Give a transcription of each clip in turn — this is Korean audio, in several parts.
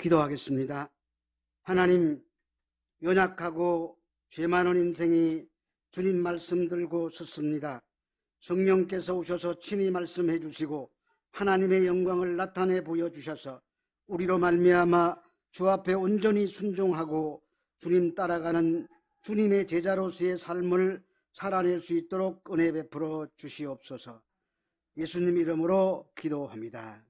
기도하겠습니다. 하나님, 연약하고 죄 많은 인생이 주님 말씀 들고 섰습니다. 성령께서 오셔서 친히 말씀해 주시고 하나님의 영광을 나타내 보여주셔서 우리로 말미암아 주 앞에 온전히 순종하고 주님 따라가는 주님의 제자로서의 삶을 살아낼 수 있도록 은혜 베풀어 주시옵소서. 예수님 이름으로 기도합니다.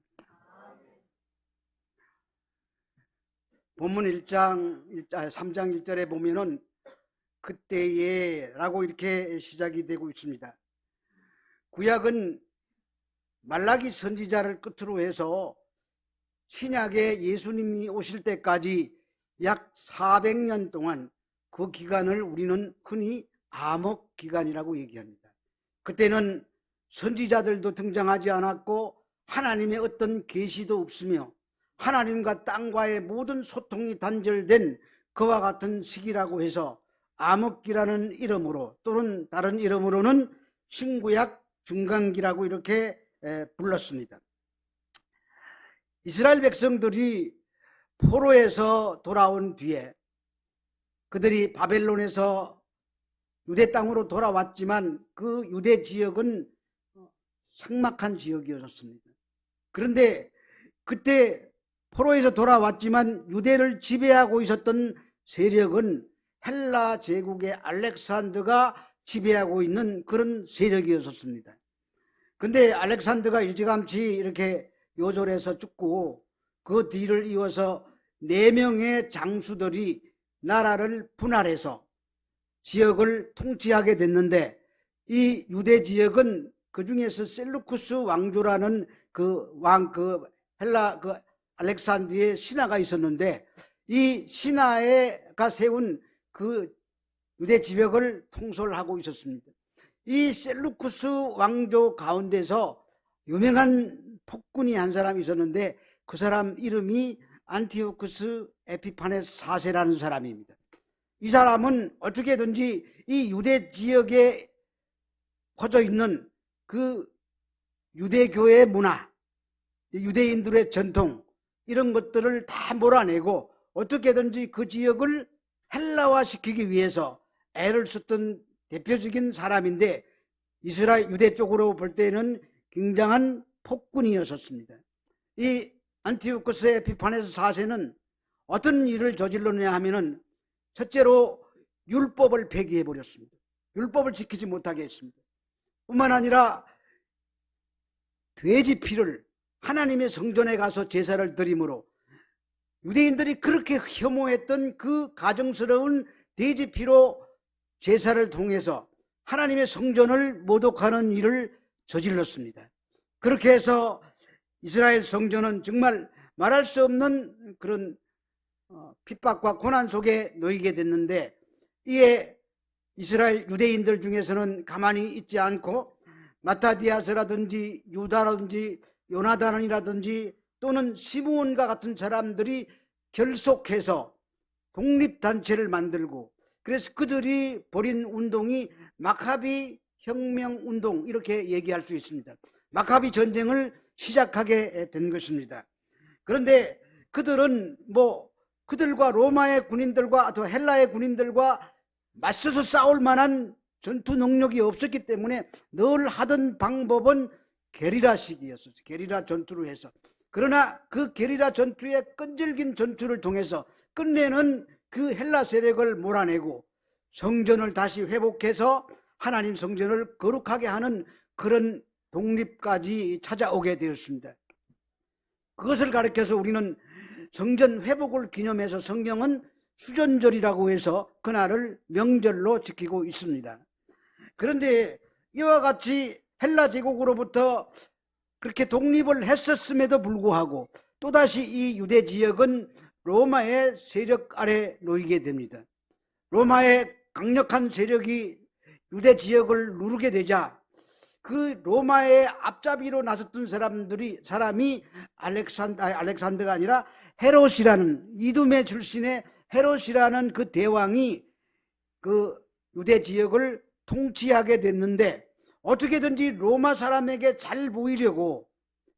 본문 3장 1절에 보면은 그때에 라고 이렇게 시작이 되고 있습니다. 구약은 말라기 선지자를 끝으로 해서 신약에 예수님이 오실 때까지 약 400년 동안 그 기간을 우리는 흔히 암흑 기간이라고 얘기합니다. 그때는 선지자들도 등장하지 않았고 하나님의 어떤 계시도 없으며 하나님과 땅과의 모든 소통이 단절된 그와 같은 시기라고 해서 암흑기라는 이름으로 또는 다른 이름으로는 신구약 중간기라고 이렇게 불렀습니다. 이스라엘 백성들이 포로에서 돌아온 뒤에 그들이 바벨론에서 유대 땅으로 돌아왔지만 그 유대 지역은 삭막한 지역이었습니다. 그런데 그때 포로에서 돌아왔지만 유대를 지배하고 있었던 세력은 헬라 제국의 알렉산더가 지배하고 있는 그런 세력이었습니다. 근데 알렉산더가 일찌감치 이렇게 요절해서 죽고 그 뒤를 이어서 4명의 장수들이 나라를 분할해서 지역을 통치하게 됐는데 이 유대 지역은 그 중에서 셀루쿠스 왕조라는 헬라 알렉산드의 신하가 있었는데 이 신하가 세운 그 유대 지역을 통솔하고 있었습니다. 이 셀루쿠스 왕조 가운데서 유명한 폭군이 한 사람이 있었는데 그 사람 이름이 안티오쿠스 에피파네스 4세라는 사람입니다. 이 사람은 어떻게든지 이 유대 지역에 퍼져 있는 그 유대교의 문화, 유대인들의 전통 이런 것들을 다 몰아내고 어떻게든지 그 지역을 헬라화시키기 위해서 애를 썼던 대표적인 사람인데 이스라엘 유대 쪽으로 볼 때는 굉장한 폭군이었습니다. 이 안티오쿠스 에피파네스 4세는 어떤 일을 저질렀냐 하면은 첫째로 율법을 폐기해 버렸습니다. 율법을 지키지 못하게 했습니다. 뿐만 아니라 돼지 피를 하나님의 성전에 가서 제사를 드림으로 유대인들이 그렇게 혐오했던 그 가정스러운 돼지 피로 제사를 통해서 하나님의 성전을 모독하는 일을 저질렀습니다. 그렇게 해서 이스라엘 성전은 정말 말할 수 없는 그런 핍박과 고난 속에 놓이게 됐는데 이에 이스라엘 유대인들 중에서는 가만히 있지 않고 마타디아스라든지 유다라든지 요나단이라든지 또는 시므온과 같은 사람들이 결속해서 독립단체를 만들고 그래서 그들이 벌인 운동이 마카비 혁명운동 이렇게 얘기할 수 있습니다. 마카비 전쟁을 시작하게 된 것입니다. 그런데 그들은 그들과 로마의 군인들과 또 헬라의 군인들과 맞서서 싸울 만한 전투 능력이 없었기 때문에 늘 하던 방법은 게리라식이었어요. 게리라 전투를 해서. 그러나 그 게리라 전투의 끈질긴 전투를 통해서 끝내는 그 헬라 세력을 몰아내고 성전을 다시 회복해서 하나님 성전을 거룩하게 하는 그런 독립까지 찾아오게 되었습니다. 그것을 가리켜서 우리는 성전 회복을 기념해서 성경은 수전절이라고 해서 그날을 명절로 지키고 있습니다. 그런데 이와 같이 헬라 제국으로부터 그렇게 독립을 했었음에도 불구하고 또다시 이 유대 지역은 로마의 세력 아래 놓이게 됩니다. 로마의 강력한 세력이 유대 지역을 누르게 되자 그 로마의 앞잡이로 나섰던 사람이 알렉산더가 아니라 헤롯이라는 이두메 출신의 헤롯이라는 그 대왕이 그 유대 지역을 통치하게 됐는데 어떻게든지 로마 사람에게 잘 보이려고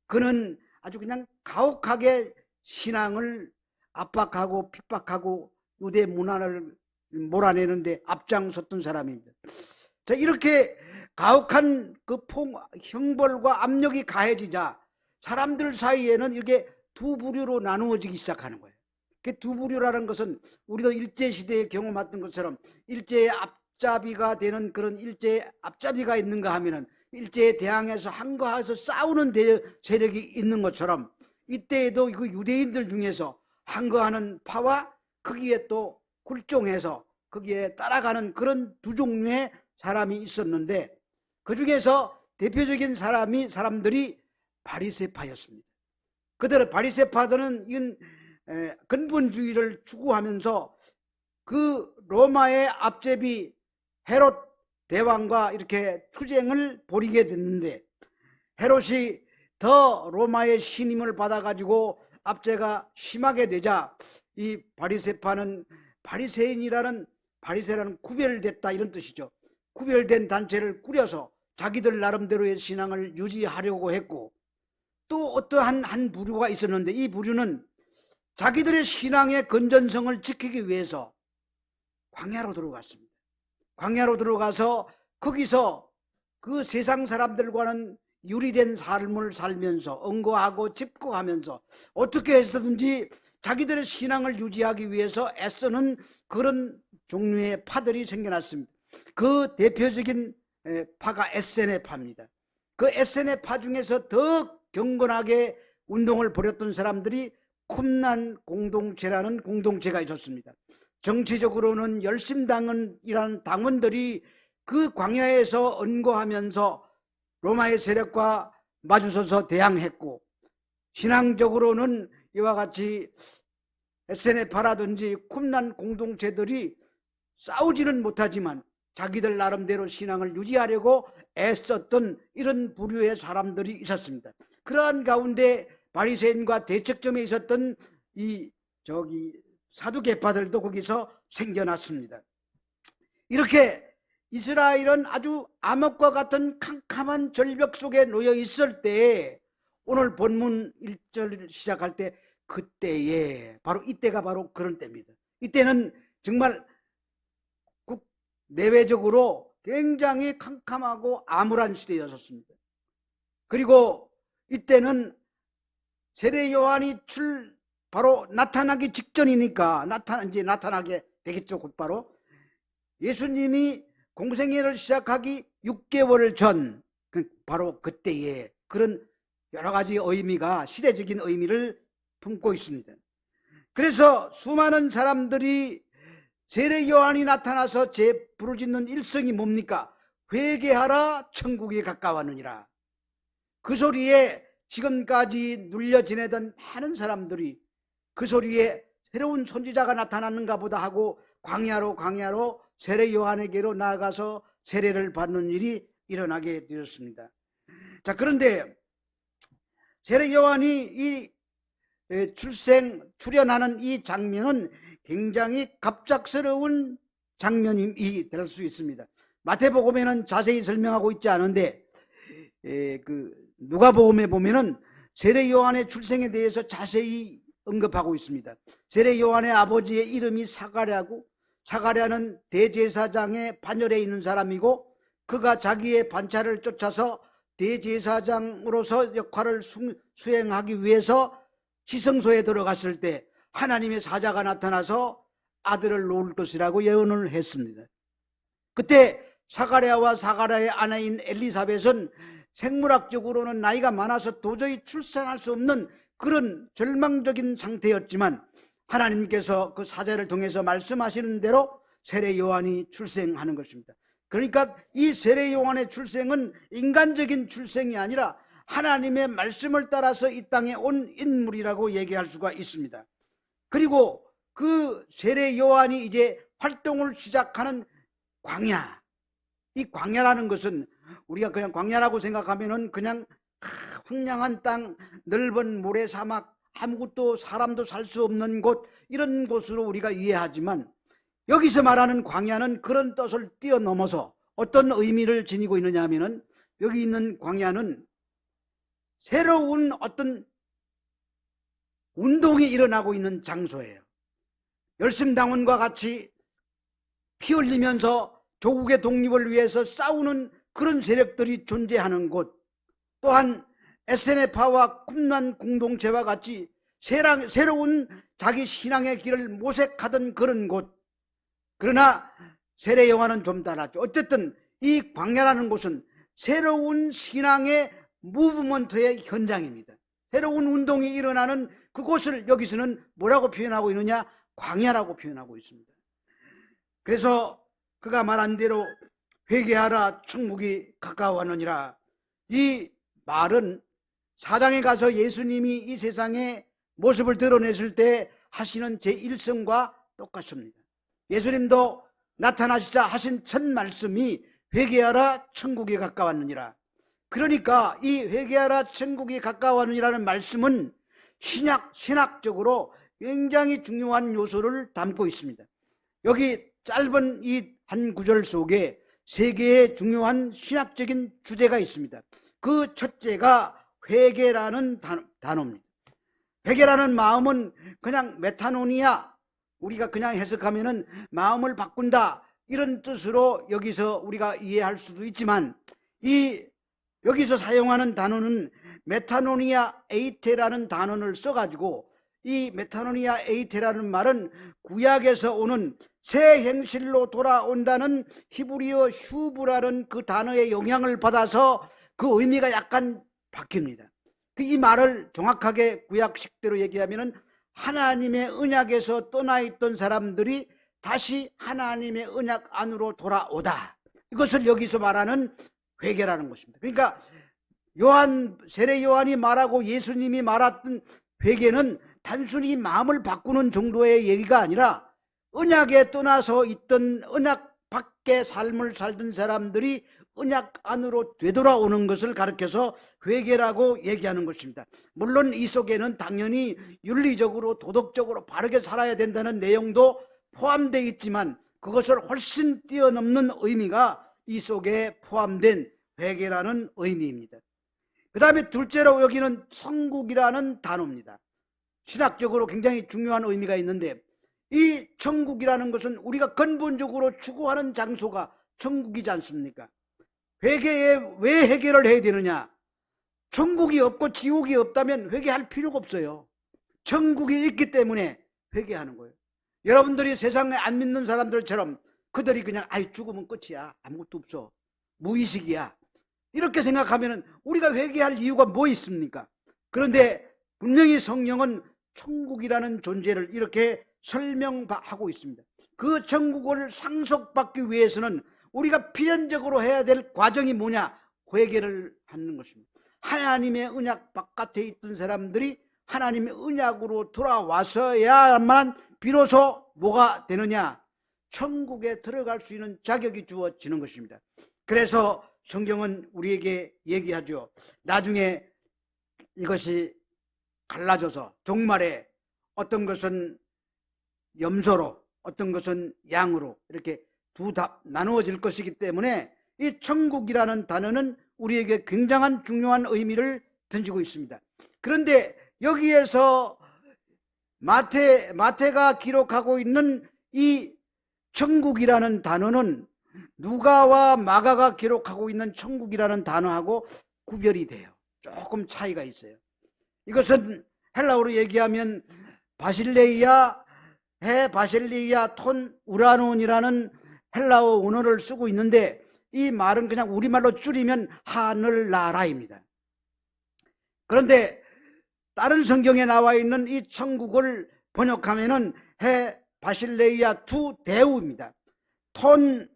그는 아주 그냥 가혹하게 신앙을 압박하고 핍박하고 유대 문화를 몰아내는데 앞장섰던 사람입니다. 자, 이렇게 가혹한 그 형벌과 압력이 가해지자 사람들 사이에는 이렇게 두 부류로 나누어지기 시작하는 거예요. 그 두 부류라는 것은 우리도 일제시대에 경험했던 것처럼 일제의 앞잡이가 되는 그런 일제의 앞잡이가 있는가 하면은 일제에 대항해서 한가해서 싸우는 세력이 있는 것처럼 이때에도 그 유대인들 중에서 한거하는 파와 거기에 또 굴종해서 거기에 따라가는 그런 두 종류의 사람이 있었는데 그 중에서 대표적인 사람들이 바리새파였습니다. 그들은 바리새파들은 근본주의를 추구하면서 그 로마의 앞제비 헤롯 대왕과 이렇게 투쟁을 벌이게 됐는데 헤롯이 더 로마의 신임을 받아가지고 압제가 심하게 되자 이 바리새파는 바리새인이라는 바리새라는 구별됐다 이런 뜻이죠. 구별된 단체를 꾸려서 자기들 나름대로의 신앙을 유지하려고 했고 또 어떠한 한 부류가 있었는데 이 부류는 자기들의 신앙의 건전성을 지키기 위해서 광야로 들어갔습니다. 광야로 들어가서 거기서 그 세상 사람들과는 유리된 삶을 살면서 언거하고 집거하면서 어떻게 해서든지 자기들의 신앙을 유지하기 위해서 애쓰는 그런 종류의 파들이 생겨났습니다. 그 대표적인 파가 에세네 파입니다. 그 에세네 파 중에서 더 경건하게 운동을 벌였던 사람들이 쿰난 공동체라는 공동체가 있었습니다. 정치적으로는 열심당원이라는 당원들이 그 광야에서 언거하면서 로마의 세력과 마주서서 대항했고 신앙적으로는 이와 같이 에세네파라든지 쿰난 공동체들이 싸우지는 못하지만 자기들 나름대로 신앙을 유지하려고 애썼던 이런 부류의 사람들이 있었습니다. 그러한 가운데 바리새인과 대척점에 있었던 이 사두개파들도 거기서 생겨났습니다. 이렇게 이스라엘은 아주 암흑과 같은 캄캄한 절벽 속에 놓여 있을 때 오늘 본문 1절 시작할 때 그때에 바로 이때가 바로 그런 때입니다. 이때는 정말 내외적으로 굉장히 캄캄하고 암울한 시대였습니다. 그리고 이때는 세례 요한이 바로 나타나기 직전이니까 이제 나타나게 되겠죠. 곧바로 예수님이 공생애를 시작하기 6개월 전 바로 그때에 그런 여러 가지 의미가 시대적인 의미를 품고 있습니다. 그래서 수많은 사람들이 세례 요한이 나타나서 부르짖는 일성이 뭡니까? 회개하라 천국이 가까웠느니라. 그 소리에 지금까지 눌려 지내던 많은 사람들이 그 소리에 새로운 선지자가 나타났는가 보다 하고 광야로 세례 요한에게로 나아가서 세례를 받는 일이 일어나게 되었습니다. 자, 그런데 세례 요한이 이 출연하는 이 장면은 굉장히 갑작스러운 장면이 될 수 있습니다. 마태복음에는 자세히 설명하고 있지 않은데 누가복음에 보면은 세례 요한의 출생에 대해서 자세히 언급하고 있습니다. 세례 요한의 아버지의 이름이 사가랴고 사가랴는 대제사장의 반열에 있는 사람이고 그가 자기의 반차를 쫓아서 대제사장으로서 역할을 수행하기 위해서 지성소에 들어갔을 때 하나님의 사자가 나타나서 아들을 놓을 것이라고 예언을 했습니다. 그때 사가랴와 사가랴의 아내인 엘리사벳은 생물학적으로는 나이가 많아서 도저히 출산할 수 없는 그런 절망적인 상태였지만 하나님께서 그 사자를 통해서 말씀하시는 대로 세례 요한이 출생하는 것입니다. 그러니까 이 세례 요한의 출생은 인간적인 출생이 아니라 하나님의 말씀을 따라서 이 땅에 온 인물이라고 얘기할 수가 있습니다. 그리고 그 세례 요한이 이제 활동을 시작하는 광야, 이 광야라는 것은 우리가 그냥 광야라고 생각하면은 그냥 황량한 땅, 넓은 모래 사막, 아무것도 사람도 살 수 없는 곳, 이런 곳으로 우리가 이해하지만 여기서 말하는 광야는 그런 뜻을 뛰어넘어서 어떤 의미를 지니고 있느냐 하면은 여기 있는 광야는 새로운 어떤 운동이 일어나고 있는 장소예요. 열심당원과 같이 피 흘리면서 조국의 독립을 위해서 싸우는 그런 세력들이 존재하는 곳, 또한 SNF와 꿈난 공동체와 같이 새로운 자기 신앙의 길을 모색하던 그런 곳. 그러나 세례요한은 좀 달랐죠. 어쨌든 이 광야라는 곳은 새로운 신앙의 무브먼트의 현장입니다. 새로운 운동이 일어나는 그곳을 여기서는 뭐라고 표현하고 있느냐? 광야라고 표현하고 있습니다. 그래서 그가 말한 대로 회개하라 천국이 가까워하느니라, 이 말은 사장에 가서 예수님이 이 세상에 모습을 드러냈을 때 하시는 제1성과 똑같습니다. 예수님도 나타나시자 하신 첫 말씀이 회개하라 천국이 가까웠느니라. 그러니까 이 회개하라 천국이 가까웠느니라는 말씀은 신학적으로 굉장히 중요한 요소를 담고 있습니다. 여기 짧은 이 한 구절 속에 세 개의 중요한 신학적인 주제가 있습니다. 그 첫째가 회개라는 단어입니다. 회개라는 마음은 그냥 메타노니아, 우리가 그냥 해석하면은 마음을 바꾼다, 이런 뜻으로 여기서 우리가 이해할 수도 있지만, 여기서 사용하는 단어는 메타노니아 에이테라는 단어를 써가지고, 이 메타노니아 에이테라는 말은 구약에서 오는 새 행실로 돌아온다는 히브리어 슈브라는 그 단어의 영향을 받아서 그 의미가 약간 바뀝니다. 이 말을 정확하게 구약식대로 얘기하면은 하나님의 언약에서 떠나 있던 사람들이 다시 하나님의 언약 안으로 돌아오다, 이것을 여기서 말하는 회개라는 것입니다. 그러니까 세례 요한이 말하고 예수님이 말했던 회개는 단순히 마음을 바꾸는 정도의 얘기가 아니라 언약에 떠나서 있던, 언약 밖의 삶을 살던 사람들이 언약 안으로 되돌아오는 것을 가르쳐서 회개라고 얘기하는 것입니다. 물론 이 속에는 당연히 윤리적으로 도덕적으로 바르게 살아야 된다는 내용도 포함되어 있지만, 그것을 훨씬 뛰어넘는 의미가 이 속에 포함된 회개라는 의미입니다. 그 다음에 둘째로 여기는 천국이라는 단어입니다. 신학적으로 굉장히 중요한 의미가 있는데, 이 천국이라는 것은 우리가 근본적으로 추구하는 장소가 천국이지 않습니까? 회개에 왜 회개를 해야 되느냐? 천국이 없고 지옥이 없다면 회개할 필요가 없어요. 천국이 있기 때문에 회개하는 거예요. 여러분들이 세상에 안 믿는 사람들처럼 그들이 그냥 죽으면 끝이야, 아무것도 없어, 무의식이야, 이렇게 생각하면 우리가 회개할 이유가 뭐 있습니까? 그런데 분명히 성경은 천국이라는 존재를 이렇게 설명하고 있습니다. 그 천국을 상속받기 위해서는 우리가 필연적으로 해야 될 과정이 뭐냐? 회개를 하는 것입니다. 하나님의 언약 바깥에 있던 사람들이 하나님의 언약으로 돌아와서야만 비로소 뭐가 되느냐? 천국에 들어갈 수 있는 자격이 주어지는 것입니다. 그래서 성경은 우리에게 얘기하죠. 나중에 이것이 갈라져서 종말에 어떤 것은 염소로, 어떤 것은 양으로 이렇게 나누어질 것이기 때문에 이 천국이라는 단어는 우리에게 굉장한 중요한 의미를 던지고 있습니다. 그런데 여기에서 마태가 기록하고 있는 이 천국이라는 단어는 누가와 마가가 기록하고 있는 천국이라는 단어하고 구별이 돼요. 조금 차이가 있어요. 이것은 헬라어로 얘기하면 바실레이아 톤 우라논이라는 헬라어 언어를 쓰고 있는데, 이 말은 그냥 우리말로 줄이면 하늘나라입니다. 그런데 다른 성경에 나와 있는 이 천국을 번역하면은 바실레이아 투 데우입니다. 톤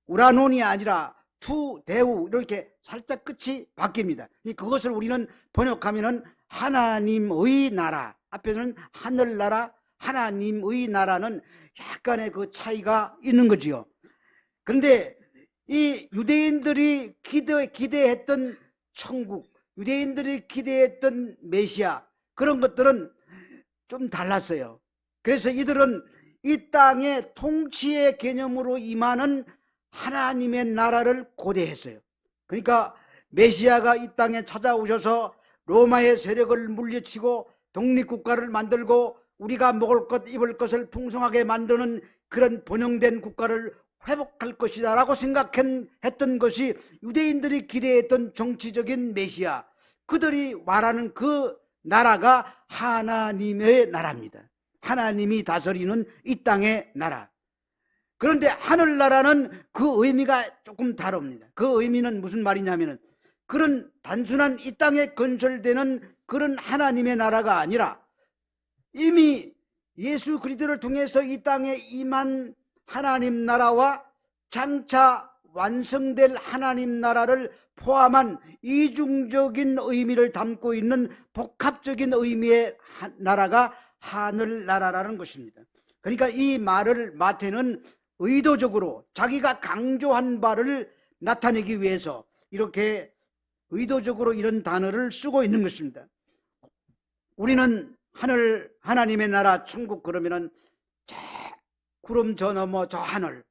우라논이 아니라 투 데우, 이렇게 살짝 끝이 바뀝니다. 그것을 우리는 번역하면은 하나님의 나라, 앞에서는 하늘나라, 하나님의 나라는 약간의 그 차이가 있는 거지요. 그런데 이 유대인들이 기대했던 천국, 유대인들이 기대했던 메시아, 그런 것들은 좀 달랐어요. 그래서 이들은 이 땅의 통치의 개념으로 임하는 하나님의 나라를 고대했어요. 그러니까 메시아가 이 땅에 찾아오셔서 로마의 세력을 물리치고 독립국가를 만들고 우리가 먹을 것 입을 것을 풍성하게 만드는 그런 번영된 국가를 회복할 것이다 라고 생각했던 것이 유대인들이 기대했던 정치적인 메시아, 그들이 말하는 그 나라가 하나님의 나라입니다. 하나님이 다스리는 이 땅의 나라. 그런데 하늘나라는 그 의미가 조금 다릅니다. 그 의미는 무슨 말이냐면은 그런 단순한 이 땅에 건설되는 그런 하나님의 나라가 아니라 이미 예수 그리스도를 통해서 이 땅에 임한 하나님 나라와 장차 완성될 하나님 나라를 포함한 이중적인 의미를 담고 있는 복합적인 의미의 나라가 하늘나라라는 것입니다. 그러니까 이 말을 마태는 의도적으로 자기가 강조한 바를 나타내기 위해서 이렇게 의도적으로 이런 단어를 쓰고 있는 것입니다. 우리는 하나님의 나라 천국 그러면은 저 구름 저 너머 저 하늘,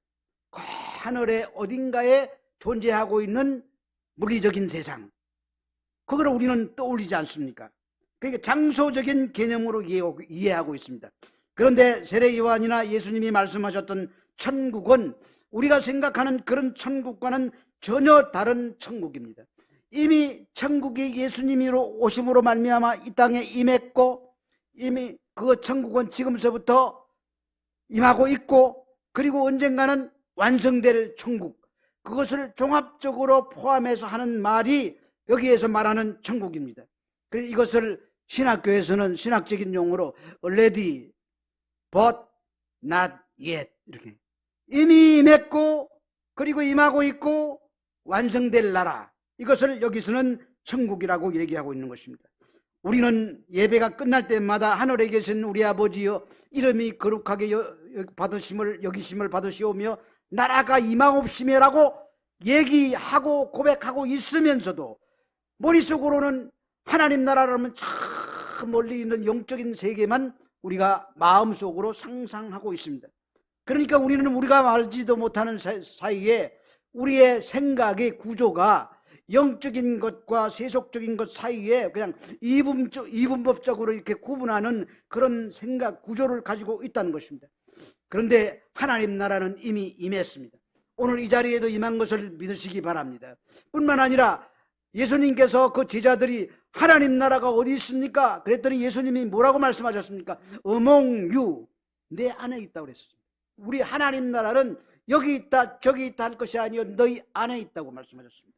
그 하늘의 어딘가에 존재하고 있는 물리적인 세상, 그걸 우리는 떠올리지 않습니까? 그러니까 장소적인 개념으로 이해하고 있습니다. 그런데 세례 요한이나 예수님이 말씀하셨던 천국은 우리가 생각하는 그런 천국과는 전혀 다른 천국입니다. 이미 천국이 예수님으로 오심으로 말미암아 이 땅에 임했고, 이미 그 천국은 지금서부터 임하고 있고, 그리고 언젠가는 완성될 천국, 그것을 종합적으로 포함해서 하는 말이 여기에서 말하는 천국입니다. 그래서 이것을 신학교에서는 신학적인 용어로 already but not yet, 이렇게 이미 임했고 그리고 임하고 있고 완성될 나라, 이것을 여기서는 천국이라고 얘기하고 있는 것입니다. 우리는 예배가 끝날 때마다 하늘에 계신 우리 아버지여 이름이 거룩하게 여기심을 받으시오며 나라가 임하옵시며라고 얘기하고 고백하고 있으면서도 머릿속으로는 하나님 나라라면 저 멀리 있는 영적인 세계만 우리가 마음속으로 상상하고 있습니다. 그러니까 우리는 우리가 알지도 못하는 사이에 우리의 생각의 구조가 영적인 것과 세속적인 것 사이에 그냥 이분법적으로 이렇게 구분하는 그런 생각 구조를 가지고 있다는 것입니다. 그런데 하나님 나라는 이미 임했습니다. 오늘 이 자리에도 임한 것을 믿으시기 바랍니다. 뿐만 아니라 예수님께서 그 제자들이 하나님 나라가 어디 있습니까? 그랬더니 예수님이 뭐라고 말씀하셨습니까? Among you, 내 안에 있다고 그랬습니다. 우리 하나님 나라는 여기 있다 저기 있다 할 것이 아니요 너희 안에 있다고 말씀하셨습니다.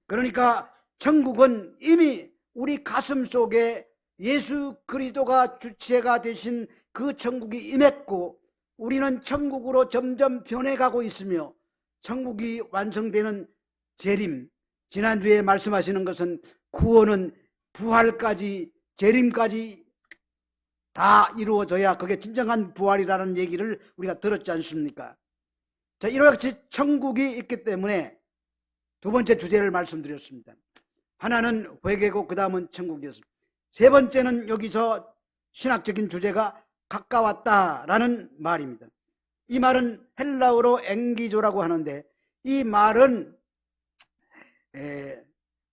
그러니까 천국은 이미 우리 가슴 속에 예수 그리스도가 주체가 되신 그 천국이 임했고, 우리는 천국으로 점점 변해가고 있으며 천국이 완성되는 재림, 지난주에 말씀하시는 것은 구원은 부활까지 재림까지 다 이루어져야 그게 진정한 부활이라는 얘기를 우리가 들었지 않습니까? 자, 이렇게 천국이 있기 때문에 두 번째 주제를 말씀드렸습니다. 하나는 회개고 그 다음은 천국이었습니다. 세 번째는 여기서 신학적인 주제가 가까웠다라는 말입니다. 이 말은 헬라어로 엥기조라고 하는데 이 말은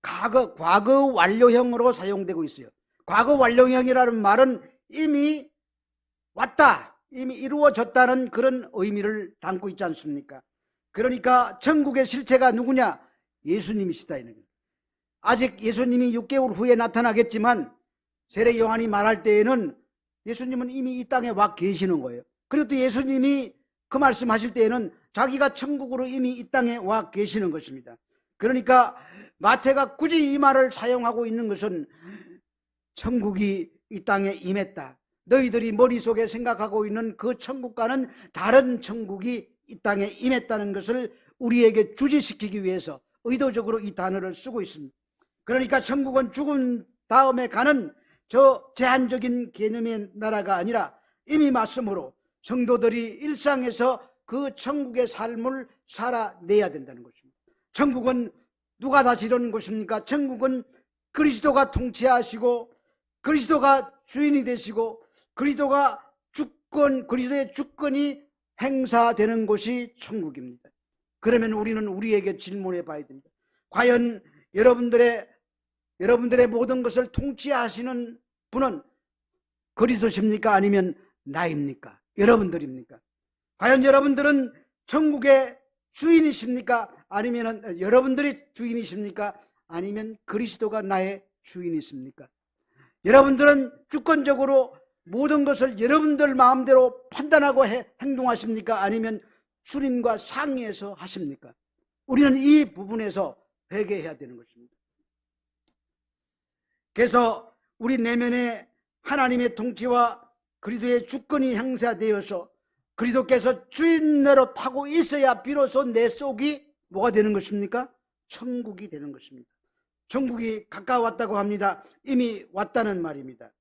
과거 완료형으로 사용되고 있어요. 과거 완료형이라는 말은 이미 왔다, 이미 이루어졌다는 그런 의미를 담고 있지 않습니까? 그러니까 천국의 실체가 누구냐? 예수님이시다. 아직 예수님이 6개월 후에 나타나겠지만 세례 요한이 말할 때에는 예수님은 이미 이 땅에 와 계시는 거예요. 그리고 또 예수님이 그 말씀하실 때에는 자기가 천국으로 이미 이 땅에 와 계시는 것입니다. 그러니까 마태가 굳이 이 말을 사용하고 있는 것은 천국이 이 땅에 임했다, 너희들이 머릿속에 생각하고 있는 그 천국과는 다른 천국이 이 땅에 임했다는 것을 우리에게 주지시키기 위해서 의도적으로 이 단어를 쓰고 있습니다. 그러니까 천국은 죽은 다음에 가는 저 제한적인 개념의 나라가 아니라 이미 말씀으로 성도들이 일상에서 그 천국의 삶을 살아내야 된다는 것입니다. 천국은 누가 다스리는 것입니까? 천국은 그리스도가 통치하시고 그리스도가 주인이 되시고 그리스도의 주권이 행사되는 곳이 천국입니다. 그러면 우리는 우리에게 질문해 봐야 됩니다. 과연 여러분들의 모든 것을 통치하시는 분은 그리스도십니까? 아니면 나입니까? 여러분들입니까? 과연 여러분들은 천국의 주인이십니까? 아니면 여러분들이 주인이십니까? 아니면 그리스도가 나의 주인이십니까? 여러분들은 주권적으로 모든 것을 여러분들 마음대로 판단하고 행동하십니까? 아니면 주님과 상의해서 하십니까? 우리는 이 부분에서 회개해야 되는 것입니다. 그래서 우리 내면에 하나님의 통치와 그리스도의 주권이 행사되어서 그리스도께서 주인으로 타고 있어야 비로소 내 속이 뭐가 되는 것입니까? 천국이 되는 것입니다. 천국이 가까웠다고 합니다. 이미 왔다는 말입니다.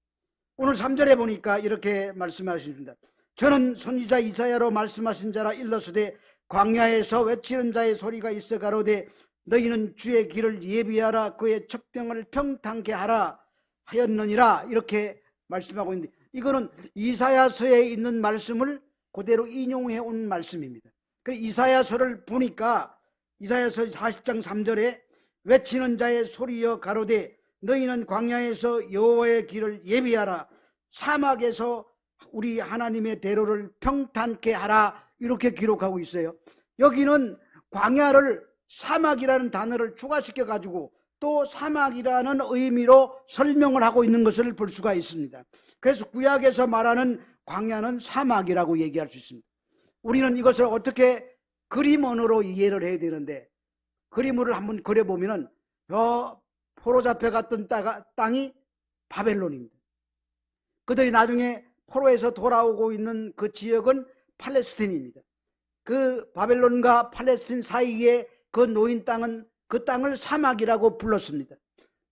오늘 3절에 보니까 이렇게 말씀하십니다. 저는 선지자 이사야로 말씀하신 자라 일러스되 광야에서 외치는 자의 소리가 있어 가로되 너희는 주의 길을 예비하라 그의 첩병을 평탄케 하라 하였느니라 이렇게 말씀하고 있는데, 이거는 이사야서에 있는 말씀을 그대로 인용해 온 말씀입니다. 이사야서를 보니까 이사야서 40장 3절에 외치는 자의 소리여 가로되 너희는 광야에서 여호와의 길을 예비하라 사막에서 우리 하나님의 대로를 평탄케 하라 이렇게 기록하고 있어요. 여기는 광야를 사막이라는 단어를 추가시켜 가지고 또 사막이라는 의미로 설명을 하고 있는 것을 볼 수가 있습니다. 그래서 구약에서 말하는 광야는 사막이라고 얘기할 수 있습니다. 우리는 이것을 어떻게 그림언어로 이해를 해야 되는데, 그림을 한번 그려보면은 포로 잡혀갔던 땅이 바벨론입니다. 그들이 나중에 포로에서 돌아오고 있는 그 지역은 팔레스틴입니다. 그 바벨론과 팔레스틴 사이에 그 놓인 땅은 그 땅을 사막이라고 불렀습니다.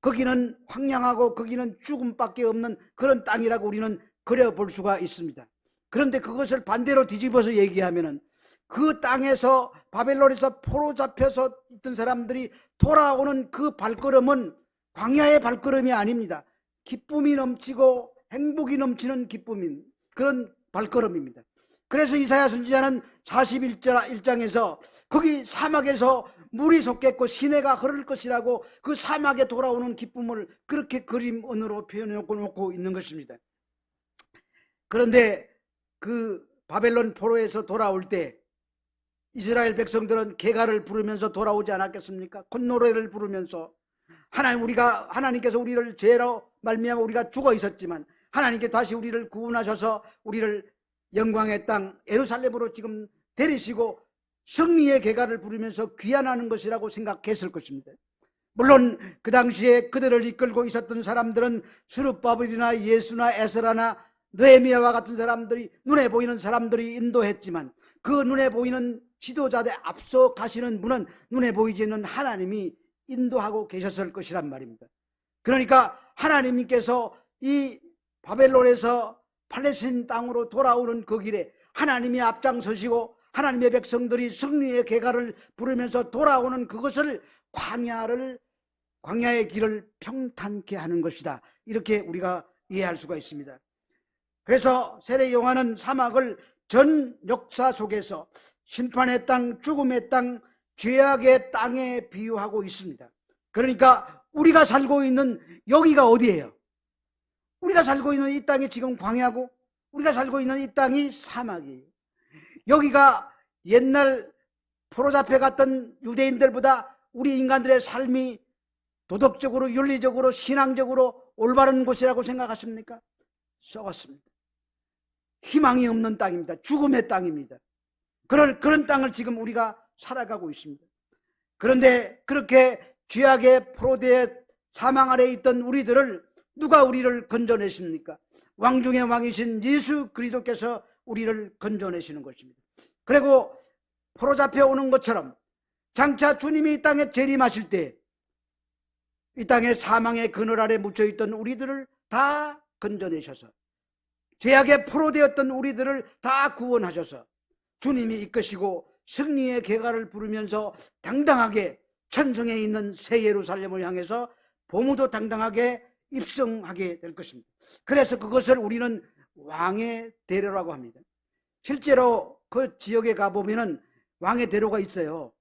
거기는 황량하고 거기는 죽음밖에 없는 그런 땅이라고 우리는 그려볼 수가 있습니다. 그런데 그것을 반대로 뒤집어서 얘기하면은 그 땅에서 바벨론에서 포로 잡혀서 있던 사람들이 돌아오는 그 발걸음은 광야의 발걸음이 아닙니다. 기쁨이 넘치고 행복이 넘치는 기쁨인 그런 발걸음입니다. 그래서 이사야 선지자는 41장에서 거기 사막에서 물이 솟겠고 시내가 흐를 것이라고 그 사막에 돌아오는 기쁨을 그렇게 그림언어로 표현해 놓고 있는 것입니다. 그런데 그 바벨론 포로에서 돌아올 때 이스라엘 백성들은 개가를 부르면서 돌아오지 않았겠습니까? 콧노래를 부르면서 하나님께서 우리를 죄로 말미암아 우리가 죽어 있었지만 하나님께 다시 우리를 구원하셔서 우리를 영광의 땅 예루살렘으로 지금 데리시고 승리의 개가를 부르면서 귀환하는 것이라고 생각했을 것입니다. 물론 그 당시에 그들을 이끌고 있었던 사람들은 스룹바벨이나 예수나 에스라나 느헤미야와 같은 사람들이, 눈에 보이는 사람들이 인도했지만 그 눈에 보이는 지도자들 앞서 가시는 분은 눈에 보이지 않는 하나님이 인도하고 계셨을 것이란 말입니다. 그러니까 하나님께서 이 바벨론에서 팔레스틴 땅으로 돌아오는 그 길에 하나님이 앞장서시고 하나님의 백성들이 승리의 개가를 부르면서 돌아오는 그것을 광야의 길을 평탄케 하는 것이다, 이렇게 우리가 이해할 수가 있습니다. 그래서 세례 요한은 사막을 전 역사 속에서 심판의 땅, 죽음의 땅, 죄악의 땅에 비유하고 있습니다. 그러니까 우리가 살고 있는 여기가 어디예요? 우리가 살고 있는 이 땅이 지금 광야고 우리가 살고 있는 이 땅이 사막이에요. 여기가 옛날 포로 잡혀갔던 유대인들보다 우리 인간들의 삶이 도덕적으로, 윤리적으로, 신앙적으로 올바른 곳이라고 생각하십니까? 썩었습니다. 희망이 없는 땅입니다. 죽음의 땅입니다. 그런 땅을 지금 우리가 살아가고 있습니다. 그런데 그렇게 죄악의 포로되어 사망 아래에 있던 우리들을 누가 우리를 건져내십니까? 왕 중의 왕이신 예수 그리스도께서 우리를 건져내시는 것입니다. 그리고 포로 잡혀오는 것처럼 장차 주님이 이 땅에 재림하실 때 이 땅에 사망의 그늘 아래 묻혀있던 우리들을 다 건져내셔서 죄악의 포로되었던 우리들을 다 구원하셔서 주님이 이끄시고 승리의 개가를 부르면서 당당하게 천성에 있는 새 예루살렘을 향해서 보무도 당당하게 입성하게 될 것입니다. 그래서 그것을 우리는 왕의 대로라고 합니다. 실제로 그 지역에 가보면은 왕의 대로가 있어요.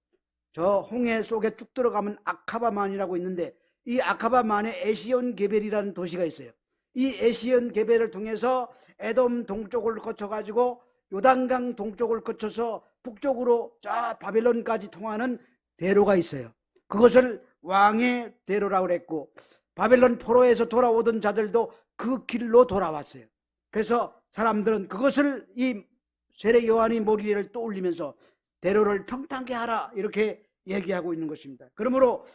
저 홍해 속에 쭉 들어가면 아카바만이라고 있는데 이 아카바만에 에시온 게벨이라는 도시가 있어요. 이 에시온 개베를 통해서 에돔 동쪽을 거쳐가지고 요단강 동쪽을 거쳐서 북쪽으로 저 바벨론까지 통하는 대로가 있어요. 그것을 왕의 대로라고 그랬고, 바벨론 포로에서 돌아오던 자들도 그 길로 돌아왔어요. 그래서 사람들은 그것을 이 세례 요한이 머리를 떠올리면서 대로를 평탄케 하라 이렇게 얘기하고 있는 것입니다. 그러므로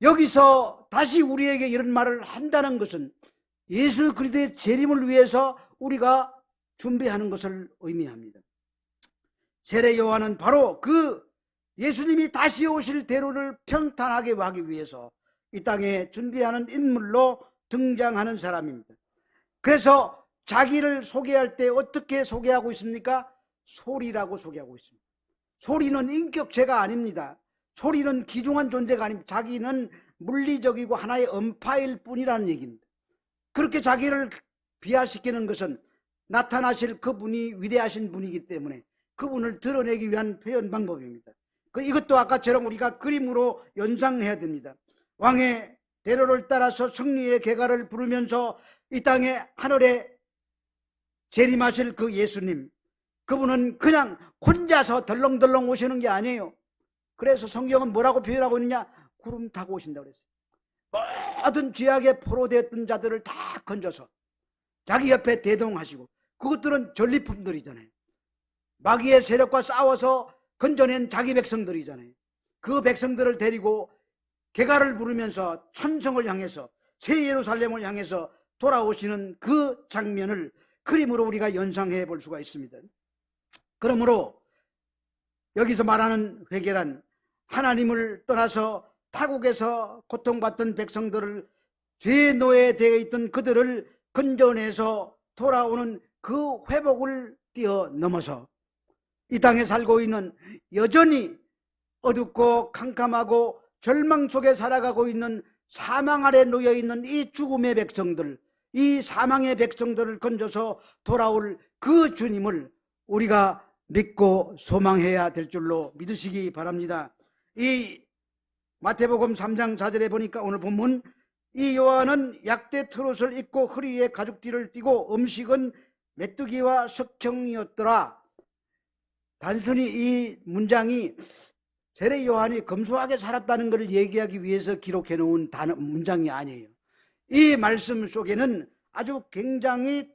여기서 다시 우리에게 이런 말을 한다는 것은 예수 그리스도의 재림을 위해서 우리가 준비하는 것을 의미합니다. 세례 요한은 바로 그 예수님이 다시 오실 대로를 평탄하게 하기 위해서 이 땅에 준비하는 인물로 등장하는 사람입니다. 그래서 자기를 소개할 때 어떻게 소개하고 있습니까? 소리라고 소개하고 있습니다. 소리는 인격체가 아닙니다. 소리는 귀중한 존재가 아닙니다. 자기는 물리적이고 하나의 음파일 뿐이라는 얘기입니다. 그렇게 자기를 비하시키는 것은 나타나실 그분이 위대하신 분이기 때문에 그분을 드러내기 위한 표현 방법입니다. 이것도 아까처럼 우리가 그림으로 연상해야 됩니다. 왕의 대로를 따라서 승리의 개가를 부르면서 이 땅에 하늘에 재림하실 그 예수님, 그분은 그냥 혼자서 덜렁덜렁 오시는 게 아니에요. 그래서 성경은 뭐라고 표현하고 있느냐? 구름 타고 오신다고 그랬어요. 모든 죄악에 포로되었던 자들을 다 건져서 자기 옆에 대동하시고, 그것들은 전리품들이잖아요. 마귀의 세력과 싸워서 건져낸 자기 백성들이잖아요. 그 백성들을 데리고 개가를 부르면서 천성을 향해서, 새 예루살렘을 향해서 돌아오시는 그 장면을 그림으로 우리가 연상해 볼 수가 있습니다. 그러므로 여기서 말하는 회개란 하나님을 떠나서 타국에서 고통받던 백성들을, 죄의 노예에 되어 있던 그들을 건져내서 돌아오는 그 회복을 뛰어넘어서 이 땅에 살고 있는, 여전히 어둡고 캄캄하고 절망 속에 살아가고 있는, 사망 아래 놓여 있는 이 죽음의 백성들, 이 사망의 백성들을 건져서 돌아올 그 주님을 우리가 믿고 소망해야 될 줄로 믿으시기 바랍니다. 이 마태복음 3장 4절에 보니까 오늘 본문, 이 요한은 약대 트롯을 입고 허리에 가죽띠를 띠고 음식은 메뚜기와 석청이었더라. 단순히 이 문장이 세례 요한이 검소하게 살았다는 것을 얘기하기 위해서 기록해 놓은 문장이 아니에요. 이 말씀 속에는 아주 굉장히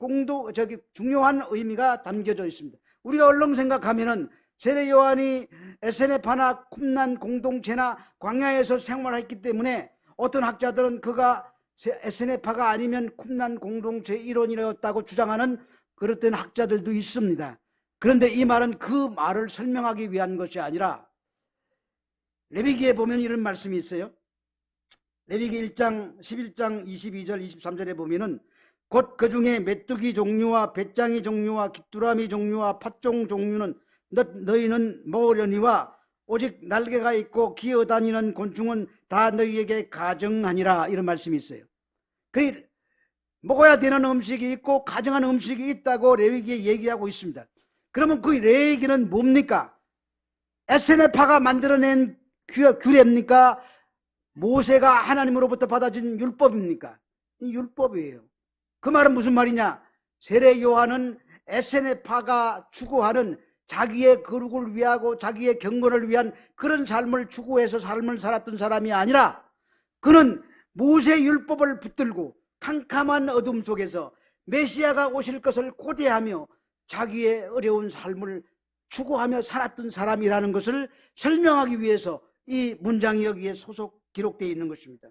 중요한 의미가 담겨져 있습니다. 우리가 얼렁 생각하면은 세례 요한이 에세네파나 쿰난 공동체나 광야에서 생활했기 때문에 어떤 학자들은 그가 에세네파가 아니면 쿰난 공동체 일원이었다고 주장하는 그렇던 학자들도 있습니다. 그런데 이 말은 그 말을 설명하기 위한 것이 아니라, 레위기에 보면 이런 말씀이 있어요. 레위기 1장 11장 22절 23절에 보면은 곧 그 중에 메뚜기 종류와 배짱이 종류와 귀뚜라미 종류와 팥종 종류는 너희는 먹으려니와 오직 날개가 있고 기어다니는 곤충은 다 너희에게 가정하니라, 이런 말씀이 있어요. 그 먹어야 되는 음식이 있고 가정한 음식이 있다고 레위기에 얘기하고 있습니다. 그러면 그 레위기는 뭡니까? 에세네파가 만들어낸 규례입니까? 모세가 하나님으로부터 받아진 율법입니까? 이 율법이에요. 그 말은 무슨 말이냐? 세례 요한은 에세네파가 추구하는 자기의 거룩을 위하고 자기의 경건을 위한 그런 삶을 추구해서 삶을 살았던 사람이 아니라, 그는 모세 율법을 붙들고 캄캄한 어둠 속에서 메시아가 오실 것을 고대하며 자기의 어려운 삶을 추구하며 살았던 사람이라는 것을 설명하기 위해서 이 문장이 여기에 기록되어 있는 것입니다.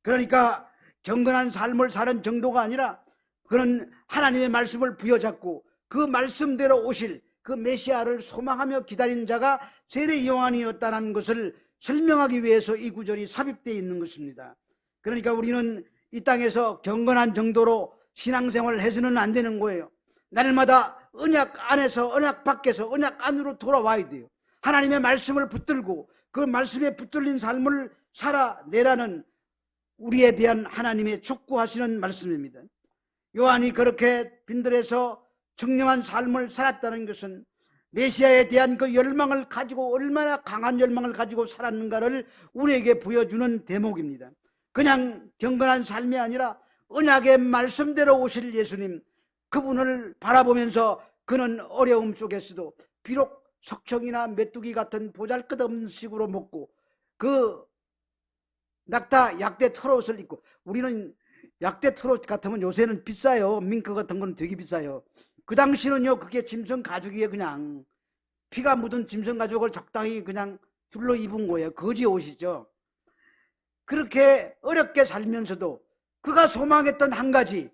그러니까 경건한 삶을 사는 정도가 아니라, 그는 하나님의 말씀을 부여잡고 그 말씀대로 오실 그 메시아를 소망하며 기다리는 자가 세례 요한이었다는 것을 설명하기 위해서 이 구절이 삽입되어 있는 것입니다. 그러니까 우리는 이 땅에서 경건한 정도로 신앙생활을 해서는 안 되는 거예요. 날마다 언약 안에서 언약 밖에서 언약 안으로 돌아와야 돼요. 하나님의 말씀을 붙들고 그 말씀에 붙들린 삶을 살아내라는 우리에 대한 하나님의 촉구하시는 말씀입니다. 요한이 그렇게 빈들에서 청렴한 삶을 살았다는 것은 메시아에 대한 그 열망을 가지고, 얼마나 강한 열망을 가지고 살았는가를 우리에게 보여주는 대목입니다. 그냥 경건한 삶이 아니라 언약의 말씀대로 오실 예수님, 그분을 바라보면서 그는 어려움 속에서도 비록 석청이나 메뚜기 같은 보잘것없는 식으로 먹고 그 낙타 약대 털옷을 입고, 우리는 약대 털옷 같으면 요새는 비싸요. 밍크 같은 거는 되게 비싸요. 그 당시는요, 그게 짐승 가죽이에요. 그냥 피가 묻은 짐승 가죽을 적당히 그냥 둘러 입은 거예요. 거지 옷이죠. 그렇게 어렵게 살면서도 그가 소망했던 한 가지,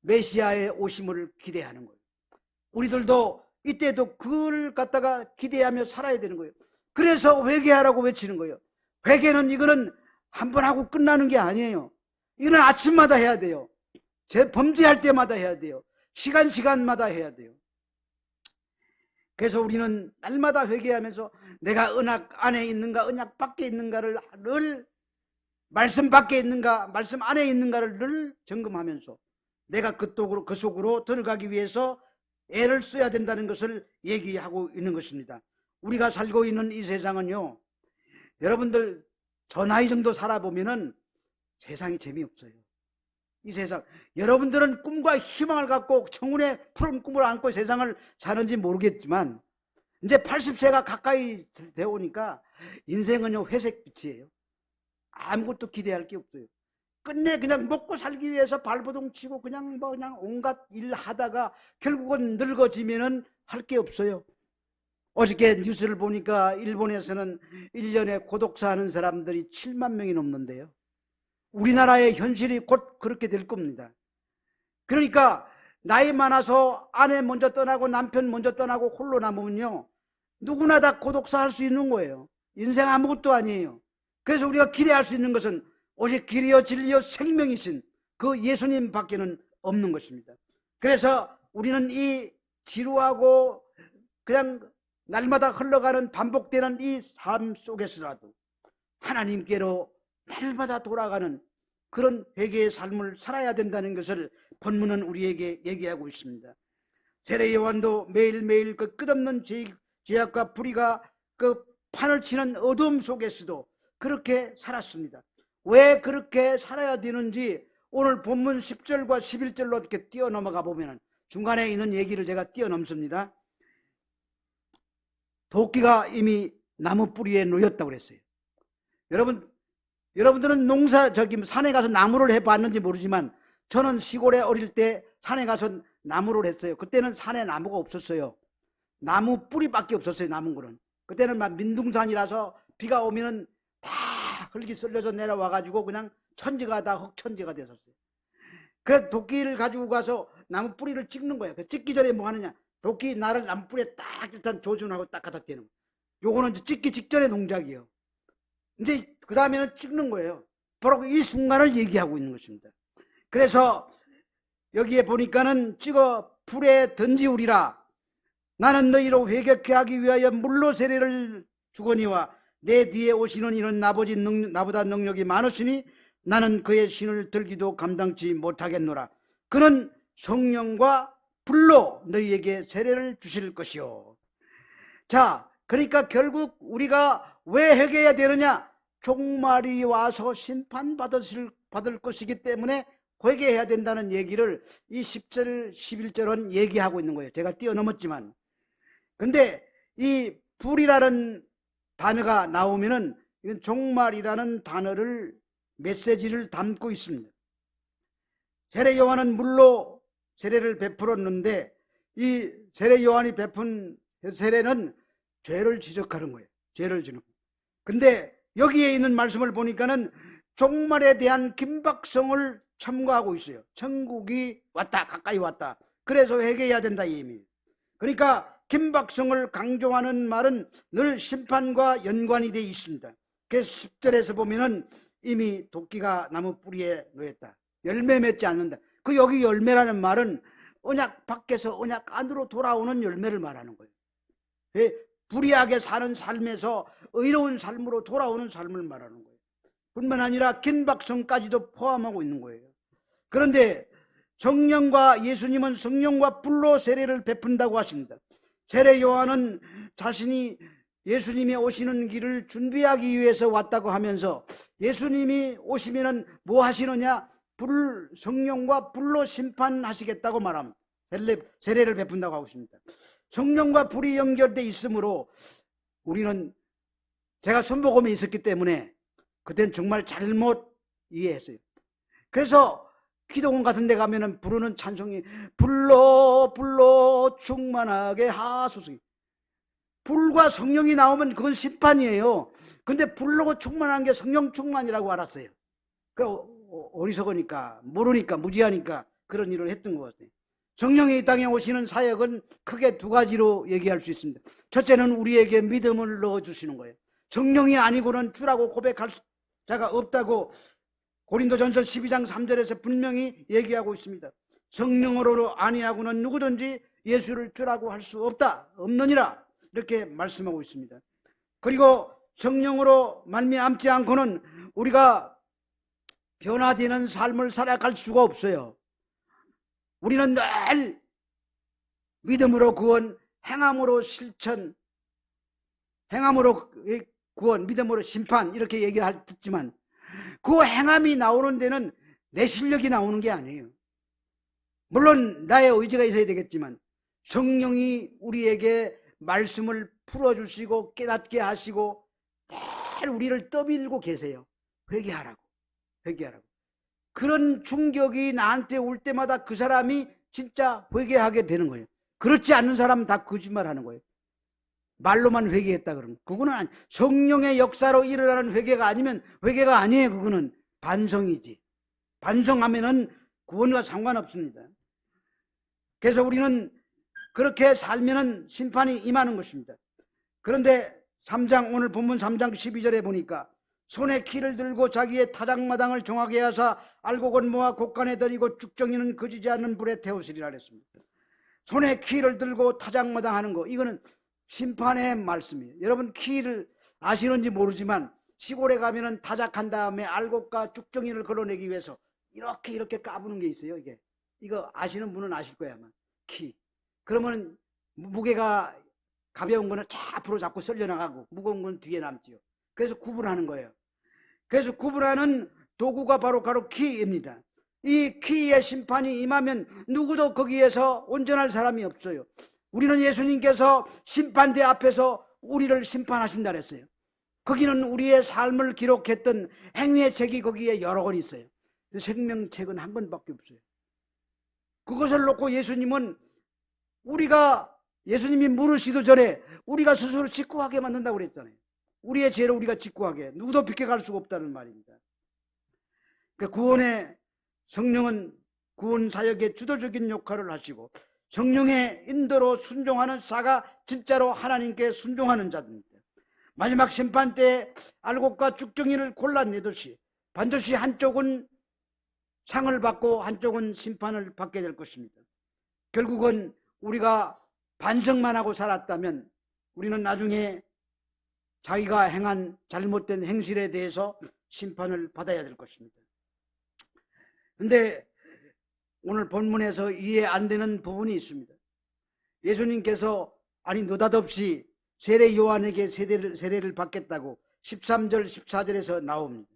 메시아의 오심을 기대하는 거예요. 우리들도 이때도 그걸 갖다가 기대하며 살아야 되는 거예요. 그래서 회개하라고 외치는 거예요. 회개는 이거는 한 번 하고 끝나는 게 아니에요. 이거는 아침마다 해야 돼요. 제 범죄할 때마다 해야 돼요. 시간마다 해야 돼요. 그래서 우리는 날마다 회개하면서 내가 언약 안에 있는가 언약 밖에 있는가를 늘, 말씀 밖에 있는가 말씀 안에 있는가를 늘 점검하면서 내가 그 속으로 들어가기 위해서 애를 써야 된다는 것을 얘기하고 있는 것입니다. 우리가 살고 있는 이 세상은요, 여러분들 저 나이 정도 살아보면은 세상이 재미없어요. 이 세상, 여러분들은 꿈과 희망을 갖고 청운의 푸른 꿈을 안고 세상을 사는지 모르겠지만 이제 80세가 가까이 되어 오니까 인생은요 회색빛이에요. 아무것도 기대할 게 없어요. 끝내 그냥 먹고 살기 위해서 발버둥 치고 그냥 온갖 일 하다가 결국은 늙어지면은 할 게 없어요. 어저께 뉴스를 보니까 일본에서는 1년에 고독사 하는 사람들이 7만 명이 넘는데요. 우리나라의 현실이 곧 그렇게 될 겁니다. 그러니까 나이 많아서 아내 먼저 떠나고 남편 먼저 떠나고 홀로 남으면요, 누구나 다 고독사 할 수 있는 거예요. 인생 아무것도 아니에요. 그래서 우리가 기대할 수 있는 것은 오직 길이요 진리요 생명이신 그 예수님 밖에는 없는 것입니다. 그래서 우리는 이 지루하고 그냥 날마다 흘러가는 반복되는 이 삶 속에서라도 하나님께로 날마다 돌아가는 그런 회개의 삶을 살아야 된다는 것을 본문은 우리에게 얘기하고 있습니다. 세례 요한도 매일매일 그 끝없는 죄악과 불의가 그 판을 치는 어둠 속에서도 그렇게 살았습니다. 왜 그렇게 살아야 되는지 오늘 본문 10절과 11절로 이렇게 뛰어넘어가 보면 중간에 있는 얘기를 제가 뛰어넘습니다. 도끼가 이미 나무 뿌리에 놓였다고 그랬어요. 여러분들은 산에 가서 나무를 해봤는지 모르지만 저는 시골에 어릴 때 산에 가서 나무를 했어요. 그때는 산에 나무가 없었어요. 나무 뿌리밖에 없었어요. 남은 거는. 그때는 막 민둥산이라서 비가 오면은 다 흙이 썰려서 내려와가지고 그냥 천지가 다 흙천지가 됐었어요. 그래서 도끼를 가지고 가서 나무 뿌리를 찍는 거예요. 찍기 전에 뭐 하느냐, 도끼 나를 나무 뿌리에 딱 일단 조준하고 딱 갖다 대는 거예요. 요거는 이제 찍기 직전의 동작이에요. 이제 그 다음에는 찍는 거예요. 바로 이 순간을 얘기하고 있는 것입니다. 그래서 여기에 보니까는 찍어 불에 던지우리라. 나는 너희로 회개케 하기 위하여 물로 세례를 주거니와 내 뒤에 오시는 이는 나보다 능력이 많으시니 나는 그의 신을 들기도 감당치 못하겠노라. 그는 성령과 불로 너희에게 세례를 주실 것이요. 자, 그러니까 결국 우리가 왜 회개해야 되느냐? 종말이 와서 심판받을 것이기 때문에 회개해야 된다는 얘기를 이 10절 11절은 얘기하고 있는 거예요. 제가 뛰어넘었지만. 근데 이 불이라는 단어가 나오면은 이건 종말이라는 단어를 메시지를 담고 있습니다. 세례 요한은 물로 세례를 베풀었는데 이 세례 요한이 베푼 세례는 죄를 지적하는 거예요. 죄를 지는. 근데 여기에 있는 말씀을 보니까는 종말에 대한 긴박성을 첨가하고 있어요. 천국이 왔다, 가까이 왔다. 그래서 회개해야 된다 이 의미예요. 그러니까 긴박성을 강조하는 말은 늘 심판과 연관이 되어 있습니다. 그래서 10절에서 보면은 이미 도끼가 나무 뿌리에 놓였다. 열매 맺지 않는다. 그 여기 열매라는 말은 언약 밖에서 언약 안으로 돌아오는 열매를 말하는 거예요. 불의하게 사는 삶에서 의로운 삶으로 돌아오는 삶을 말하는 거예요. 뿐만 아니라 긴박성까지도 포함하고 있는 거예요. 그런데 성령과 예수님은 성령과 불로 세례를 베푼다고 하십니다. 세례 요한은 자신이 예수님이 오시는 길을 준비하기 위해서 왔다고 하면서 예수님이 오시면은 뭐 하시느냐? 성령과 불로 심판하시겠다고 말합니다. 세례를 베푼다고 하고 있습니다. 성령과 불이 연결되어 있으므로 우리는, 제가 순복음에 있었기 때문에 그땐 정말 잘못 이해했어요. 그래서 기도원 같은 데 가면은 부르는 찬송이 불로 충만하게 하소서. 불과 성령이 나오면 그건 심판이에요. 근데 불로 충만한 게 성령 충만이라고 알았어요. 그 어리석으니까, 모르니까, 무지하니까 그런 일을 했던 것 같아요. 성령이 이 땅에 오시는 사역은 크게 두 가지로 얘기할 수 있습니다. 첫째는 우리에게 믿음을 넣어주시는 거예요. 성령이 아니고는 주라고 고백할 자가 없다고 고린도전서 12장 3절에서 분명히 얘기하고 있습니다. 성령으로 아니하고는 누구든지 예수를 주라고 할 수 없느니라, 이렇게 말씀하고 있습니다. 그리고 성령으로 말미암지 않고는 우리가 변화되는 삶을 살아갈 수가 없어요. 우리는 늘 믿음으로 구원, 행함으로 실천, 행함으로 구원, 믿음으로 심판, 이렇게 얘기를 듣지만 그 행함이 나오는 데는 내 실력이 나오는 게 아니에요. 물론 나의 의지가 있어야 되겠지만 성령이 우리에게 말씀을 풀어주시고 깨닫게 하시고 늘 우리를 떠밀고 계세요. 회개하라고. 그런 충격이 나한테 올 때마다 그 사람이 진짜 회개하게 되는 거예요. 그렇지 않는 사람은 다 거짓말하는 거예요. 말로만 회개했다 그러면 그거는 성령의 역사로 일어나는 회개가 아니면 회개가 아니에요. 그거는 반성이지. 반성하면은 구원과 상관없습니다. 그래서 우리는 그렇게 살면은 심판이 임하는 것입니다. 그런데 3장, 오늘 본문 3장 12절에 보니까 손에 키를 들고 자기의 타작마당을 정하게 하사 알곡은 모아 곡간에 들이고 쭉정이는 거지지 않는 불에 태우시리라 그랬습니다. 손에 키를 들고 타작마당 하는 거, 이거는 심판의 말씀이에요. 여러분 키를 아시는지 모르지만 시골에 가면은 타작한 다음에 알곡과 쭉정이를 걸어내기 위해서 이렇게 까부는 게 있어요. 이거 아시는 분은 아실 거예요 아마. 키. 그러면 무게가 가벼운 거는 차 앞으로 자꾸 썰려나가고 무거운 건 뒤에 남지요. 그래서 구분하는 거예요. 그래서 구분하는 도구가 바로 키입니다. 이 키의 심판이 임하면 누구도 거기에서 온전할 사람이 없어요. 우리는 예수님께서 심판대 앞에서 우리를 심판하신다 그랬어요. 거기는 우리의 삶을 기록했던 행위의 책이 거기에 여러 권 있어요. 생명책은 한 권밖에 없어요. 그것을 놓고 예수님은 예수님이 물으시도 전에 우리가 스스로 직구하게 만든다고 그랬잖아요. 우리의 죄를 우리가 직구하게, 누구도 비껴갈 수가 없다는 말입니다. 구원의 성령은 구원 사역의 주도적인 역할을 하시고 성령의 인도로 순종하는 자가 진짜로 하나님께 순종하는 자입니다. 마지막 심판 때 알곡과 쭉정이를 골라내듯이 반드시 한쪽은 상을 받고 한쪽은 심판을 받게 될 것입니다. 결국은 우리가 반성만 하고 살았다면 우리는 나중에 자기가 행한 잘못된 행실에 대해서 심판을 받아야 될 것입니다. 그런데 오늘 본문에서 이해 안 되는 부분이 있습니다. 예수님께서 느닷없이 세례 요한에게 세례를 받겠다고 13절 14절에서 나옵니다.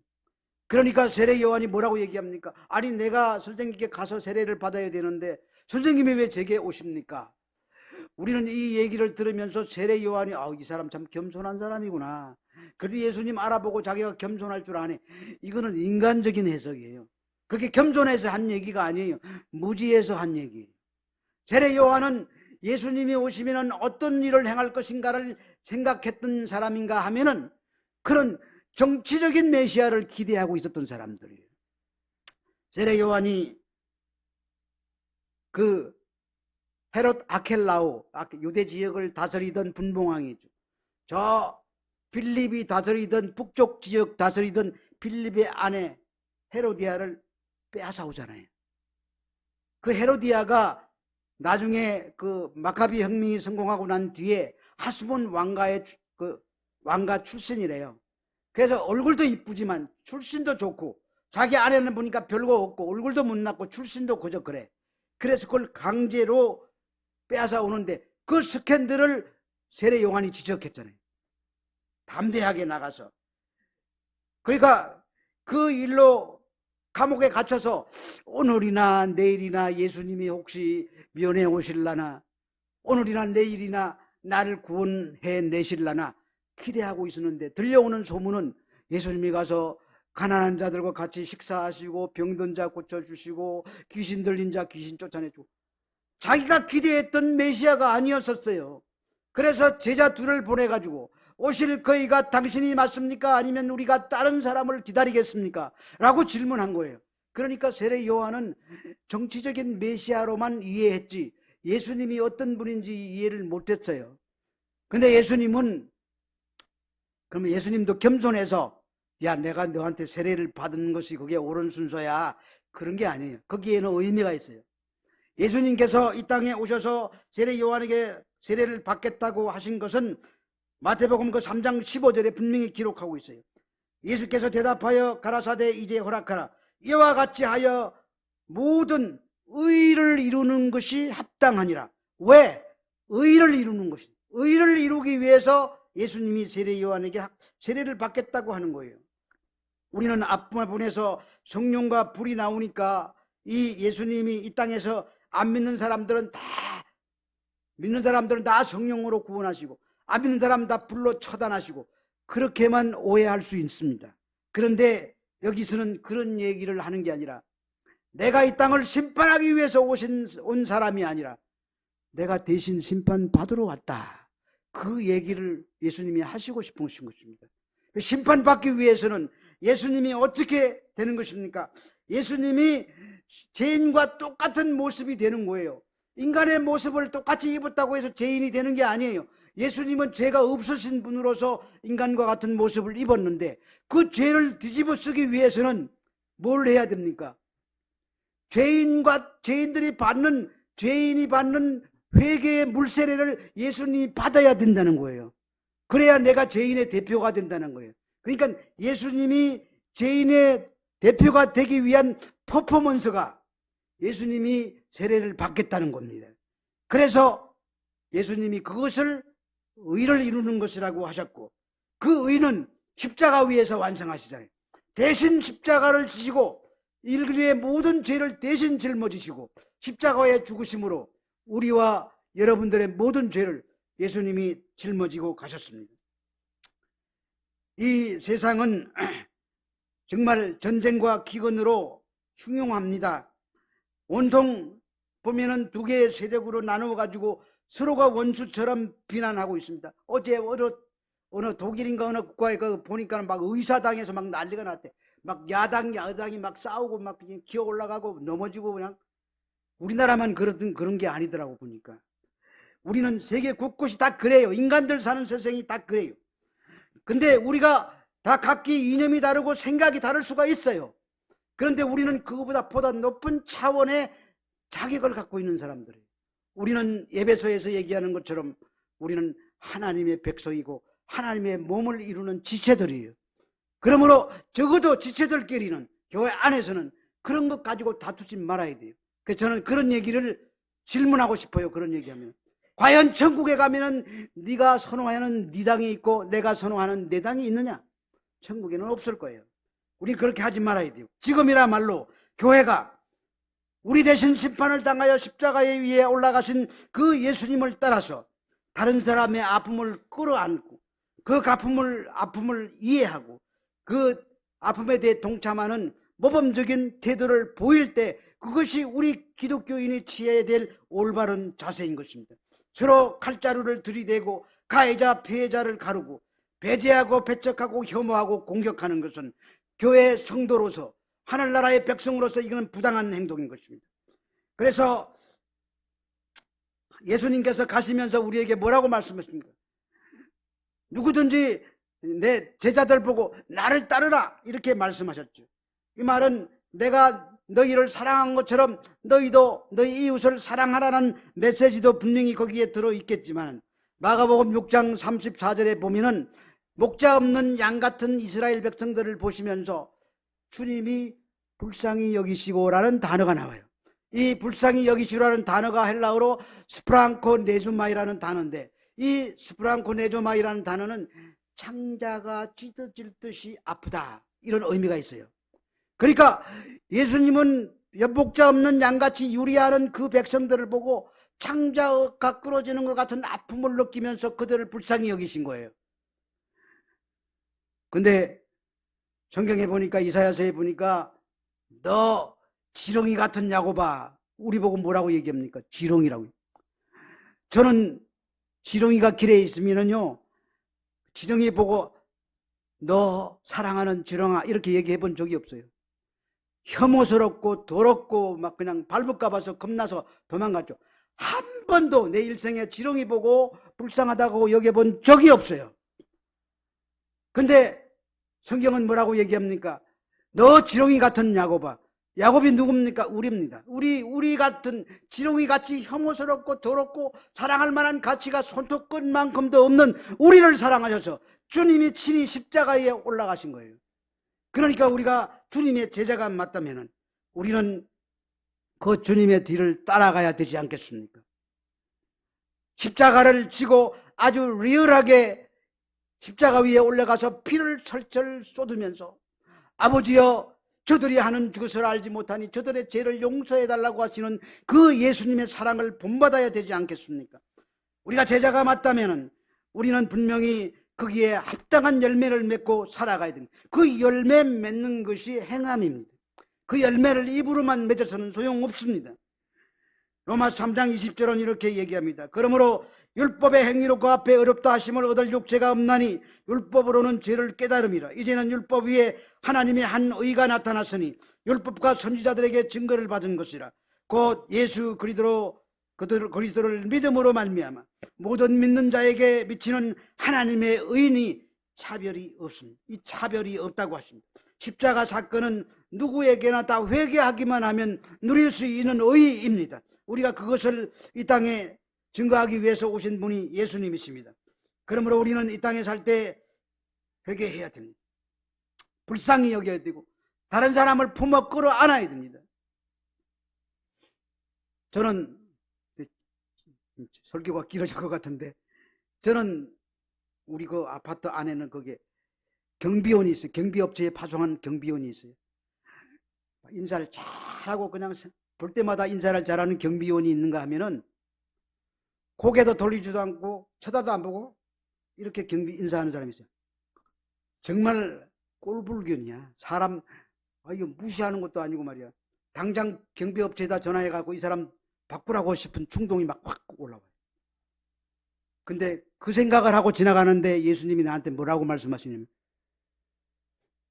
그러니까 세례 요한이 뭐라고 얘기합니까? 내가 선생님께 가서 세례를 받아야 되는데 선생님이 왜 제게 오십니까? 우리는 이 얘기를 들으면서 세례 요한이 이 사람 참 겸손한 사람이구나. 그래도 예수님 알아보고 자기가 겸손할 줄 아네. 이거는 인간적인 해석이에요. 그렇게 겸손해서 한 얘기가 아니에요. 무지해서 한 얘기예요. 세례 요한은 예수님이 오시면 어떤 일을 행할 것인가를 생각했던 사람인가 하면은 그런 정치적인 메시아를 기대하고 있었던 사람들이에요. 세례 요한이 헤롯 아켈라오, 유대 지역을 다스리던 분봉왕이죠. 저 빌립이 다스리던 북쪽 지역 다스리던 빌립의 아내 헤로디아를 빼앗아 오잖아요. 그 헤로디아가 나중에 마카비 혁명이 성공하고 난 뒤에 하스본 왕가의 왕가 출신이래요. 그래서 얼굴도 이쁘지만 출신도 좋고 자기 아내는 보니까 별거 없고 얼굴도 못났고 출신도 그저 그래. 그래서 그걸 강제로 빼앗아 오는데 그 스캔들을 세례 요한이 지적했잖아요. 담대하게 나가서. 그러니까 그 일로 감옥에 갇혀서 오늘이나 내일이나 예수님이 혹시 면회 오실라나, 오늘이나 내일이나 나를 구원해 내실라나 기대하고 있었는데, 들려오는 소문은 예수님이 가서 가난한 자들과 같이 식사하시고 병든 자 고쳐주시고 귀신 들린 자 귀신 쫓아내주고, 자기가 기대했던 메시아가 아니었었어요. 그래서 제자 둘을 보내가지고 오실 그이가 당신이 맞습니까? 아니면 우리가 다른 사람을 기다리겠습니까? 라고 질문한 거예요. 그러니까 세례 요한은 정치적인 메시아로만 이해했지 예수님이 어떤 분인지 이해를 못했어요. 근데 예수님은, 그러면 예수님도 겸손해서 야, 내가 너한테 세례를 받은 것이 그게 옳은 순서야, 그런 게 아니에요. 거기에는 의미가 있어요. 예수님께서 이 땅에 오셔서 세례 요한에게 세례를 받겠다고 하신 것은 마태복음 그 3장 15절에 분명히 기록하고 있어요. 예수께서 대답하여 가라사대 이제 허락하라. 이와 같이 하여 모든 의를 이루는 것이 합당하니라. 왜? 의를 이루는 것이. 의를 이루기 위해서 예수님이 세례 요한에게 세례를 받겠다고 하는 거예요. 우리는 앞부분에 보내서 성령과 불이 나오니까 이 예수님이 이 땅에서 안 믿는 사람들은 다, 믿는 사람들은 다 성령으로 구원하시고 안 믿는 사람 다 불로 처단하시고, 그렇게만 오해할 수 있습니다. 그런데 여기서는 그런 얘기를 하는 게 아니라 내가 이 땅을 심판하기 위해서 온 사람이 아니라 내가 대신 심판받으러 왔다, 그 얘기를 예수님이 하시고 싶으신 것입니다. 심판받기 위해서는 예수님이 어떻게 되는 것입니까? 예수님이 죄인과 똑같은 모습이 되는 거예요. 인간의 모습을 똑같이 입었다고 해서 죄인이 되는 게 아니에요. 예수님은 죄가 없으신 분으로서 인간과 같은 모습을 입었는데, 그 죄를 뒤집어 쓰기 위해서는 뭘 해야 됩니까? 죄인이 받는 회개의 물세례를 예수님이 받아야 된다는 거예요. 그래야 내가 죄인의 대표가 된다는 거예요. 그러니까 예수님이 죄인의 대표가 되기 위한 퍼포먼스가 예수님이 세례를 받겠다는 겁니다. 그래서 예수님이 그것을 의를 이루는 것이라고 하셨고, 그 의는 십자가 위에서 완성하시잖아요. 대신 십자가를 지시고 인류의 모든 죄를 대신 짊어지시고 십자가의 죽으심으로 우리와 여러분들의 모든 죄를 예수님이 짊어지고 가셨습니다. 이 세상은 정말 전쟁과 기근으로 흉흉합니다. 온통 보면은 두 개의 세력으로 나누어 가지고 서로가 원수처럼 비난하고 있습니다. 어제 어느 독일인가 어느 국가에 보니까 막 의사당에서 막 난리가 났대. 막 여당이 막 싸우고 막 기어 올라가고 넘어지고, 그냥 우리나라만 그런 게 아니더라고 보니까. 우리는 세계 곳곳이 다 그래요. 인간들 사는 세상이 다 그래요. 근데 우리가 다 각기 이념이 다르고 생각이 다를 수가 있어요. 그런데 우리는 그거보다 보다 높은 차원의 자격을 갖고 있는 사람들이에요. 우리는 에베소에서 얘기하는 것처럼 우리는 하나님의 백성이고 하나님의 몸을 이루는 지체들이에요. 그러므로 적어도 지체들끼리는 교회 안에서는 그런 것 가지고 다투지 말아야 돼요. 그래서 저는 그런 얘기를 질문하고 싶어요. 그런 얘기하면 과연 천국에 가면은 네가 선호하는 네 당이 있고 내가 선호하는 내 당이 있느냐? 천국에는 없을 거예요. 우리 그렇게 하지 말아야 돼요. 지금이라말로 교회가 우리 대신 심판을 당하여 십자가에 위에 올라가신 그 예수님을 따라서 다른 사람의 아픔을 끌어안고 그 아픔을 이해하고 그 아픔에 대해 동참하는 모범적인 태도를 보일 때, 그것이 우리 기독교인이 취해야 될 올바른 자세인 것입니다. 서로 칼자루를 들이대고 가해자 피해자를 가르고 배제하고 배척하고 혐오하고 공격하는 것은 교회 성도로서 하늘나라의 백성으로서 이건 부당한 행동인 것입니다. 그래서 예수님께서 가시면서 우리에게 뭐라고 말씀하십니까? 누구든지 내 제자들 보고 나를 따르라 이렇게 말씀하셨죠. 이 말은 내가 너희를 사랑한 것처럼 너희도 너희 이웃을 사랑하라는 메시지도 분명히 거기에 들어있겠지만, 마가복음 6장 34절에 보면은 목자 없는 양 같은 이스라엘 백성들을 보시면서 주님이 불쌍히 여기시고라는 단어가 나와요. 이 불쌍히 여기시라는 단어가 헬라어로 스프랑코 네주마이라는 단어인데, 이 스프랑코 네주마이라는 단어는 창자가 찢어질 듯이 아프다, 이런 의미가 있어요. 그러니까 예수님은 연복자 없는 양같이 유리하는 그 백성들을 보고 창자가 끊어지는 것 같은 아픔을 느끼면서 그들을 불쌍히 여기신 거예요. 근데 성경에 보니까, 이사야서에 보니까 너 지렁이 같은 야곱아, 우리 보고 뭐라고 얘기합니까? 지렁이라고. 저는 지렁이가 길에 있으면은요, 지렁이 보고 너 사랑하는 지렁아 이렇게 얘기해 본 적이 없어요. 혐오스럽고 더럽고 막 그냥 밟을까 봐서 겁나서 도망갔죠. 한 번도 내 일생에 지렁이 보고 불쌍하다고 여겨본 적이 없어요. 근데 성경은 뭐라고 얘기합니까? 너 지렁이 같은 야곱아. 야곱이 누굽니까? 우리입니다. 우리 같은 지렁이같이 혐오스럽고 더럽고 사랑할 만한 가치가 손톱끝만큼도 없는 우리를 사랑하셔서 주님이 친히 십자가에 올라가신 거예요. 그러니까 우리가 주님의 제자가 맞다면 우리는 그 주님의 뒤를 따라가야 되지 않겠습니까? 십자가를 지고 아주 리얼하게 십자가 위에 올라가서 피를 철철 쏟으면서 아버지여, 저들이 하는 것을 알지 못하니 저들의 죄를 용서해달라고 하시는 그 예수님의 사랑을 본받아야 되지 않겠습니까? 우리가 제자가 맞다면 우리는 분명히 거기에 합당한 열매를 맺고 살아가야 됩니다. 그 열매 맺는 것이 행함입니다. 그 열매를 입으로만 맺어서는 소용없습니다. 로마서 3장 20절은 이렇게 얘기합니다. 그러므로 율법의 행위로 그 앞에 어렵다 하심을 얻을 육체가 없나니 율법으로는 죄를 깨달음이라. 이제는 율법 위에 하나님의 한 의가 나타났으니 율법과 선지자들에게 증거를 받은 것이라. 곧 예수 그리스도를 믿음으로 말미암아 모든 믿는 자에게 미치는 하나님의 의인이 차별이 없습니다. 이 차별이 없다고 하십니다. 십자가 사건은 누구에게나 다 회개하기만 하면 누릴 수 있는 의입니다. 우리가 그것을 이 땅에 증거하기 위해서 오신 분이 예수님이십니다. 그러므로 우리는 이 땅에 살 때 회개해야 됩니다. 불쌍히 여겨야 되고 다른 사람을 품어 끌어안아야 됩니다. 저는 설교가 길어질 것 같은데, 저는 우리 그 아파트 안에는 거기에 경비원이 있어요. 경비업체에 파송한 경비원이 있어요. 인사를 잘하고 그냥 볼 때마다 인사를 잘하는 경비원이 있는가 하면은 고개도 돌리지도 않고 쳐다도 안 보고 이렇게 인사하는 사람이 있어요. 정말 꼴불견이야. 사람 이거 무시하는 것도 아니고 말이야. 당장 경비업체에다 전화해가지고 이 사람 바꾸라고 싶은 충동이 막 확 올라와요. 근데 그 생각을 하고 지나가는데 예수님이 나한테 뭐라고 말씀하시냐면,